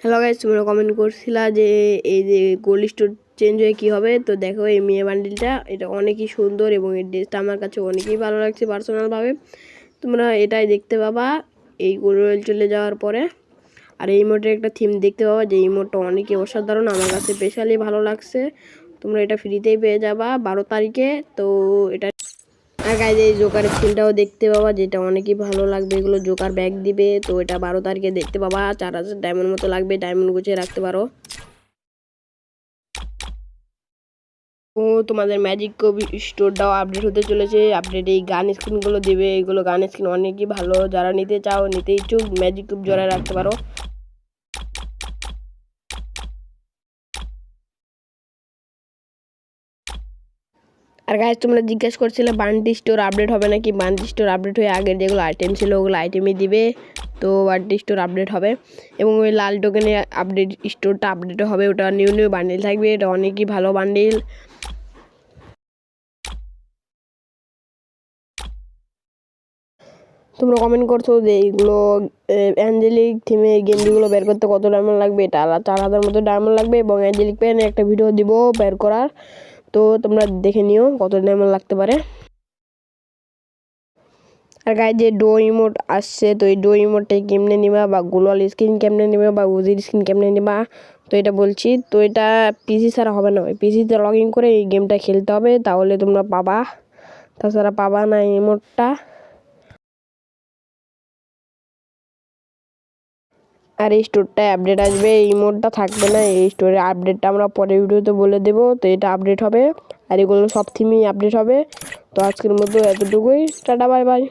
Hello guys, তোমরা comment করছিলা যে এই যে গোল্ড স্টোর চেঞ্জ হয়ে কী হবে। তো দেখো এই মেয়ে বান্ডিলটা, এটা অনেকই সুন্দর এবং এই ড্রেসটা আমার কাছে অনেকই ভালো লাগছে পার্সোনালভাবে। তোমরা এটাই দেখতে পাবা এই গোল্ড রয়েল চলে যাওয়ার পরে। আর এই ইমোটের একটা থিম দেখতে পাবা, যে ইমোটটা অনেকই অসাধারণ, আমার কাছে স্পেশালি ভালো লাগছে। তোমরা এটা ফ্রিতেই পেয়ে যাবা 12 তারিখে। তো এটা আর গাইজ এই জোকারের থিমটাও দেখতে পাবা, যেটা অনেকই ভালো লাগবে। এগুলো জোকার ব্যাগ দিবে, তো এটা 12 তারিখে দেখতে পাবা। 4000 ডায়মন্ড মতো লাগবে, ডায়মন্ড গুছিয়ে রাখতে পারো। ও তোমাদের ম্যাজিক স্টোরটাও আপডেট হতে চলেছে। আপডেট এই গান স্ক্রিনগুলো দেবে, এগুলো গান স্ক্রিন অনেকই ভালো। যারা নিতে চাও, নিতে ইচ্ছুক, ম্যাজিক কিউব জোড়ায় রাখতে পারো। আর গাইজ তোমরা জিজ্ঞেস করছিলে বান্টি স্টোর আপডেট হবে নাকি। বান্টি স্টোর আপডেট হয়ে আগের যেগুলো আইটেম ছিল ওগুলো আইটেমই দিবে। তো বান্টি স্টোর আপডেট হবে এবং ওই লাল টোকেনে আপডেট স্টোরটা আপডেট হবে। ওটা নিউ নিউ বান্ডিল থাকবে, এটা অনেকই ভালো বান্ডিল। তোমরা কমেন্ট করছো যে এইগুলো অ্যাঞ্জেলিক থিমে গেঞ্জিগুলো বের করতে কত ডায়মন্ড লাগবে। এটা 4000 মতো ডায়মন্ড লাগবে এবং অ্যাঞ্জেলিক পেনে একটা ভিডিও দিব বের করার। তো তোমরা দেখে নিও কত ডায়মন্ড লাগতে পারে। আর গায়ে যে ডো ইমোট আসছে, তো এই ডো ইমোটটাই কেমনে নিবা, বা গ্লোয়াল স্ক্রিন কেমনে নিবা, বা উজির স্ক্রিন কেমনে নিবা, তো এটা বলছি। তো এটা পিসি ছাড়া হবে না, পিসিতে লগ ইন করে এই গেমটা খেলতে হবে, তাহলে তোমরা পাবা, তাছাড়া পাবা না এই ইমোটটা। আর এই স্টোরটায় আপডেট আসবে, এই ইমোটটা থাকবে না। এই স্টোরের আপডেটটা আমরা পরের ভিডিওতে বলে দেবো। তো এটা আপডেট হবে আর এগুলো সব থিমই আপডেট হবে। তো আজকের মতো এতটুকুই, টাটা বাই বাই।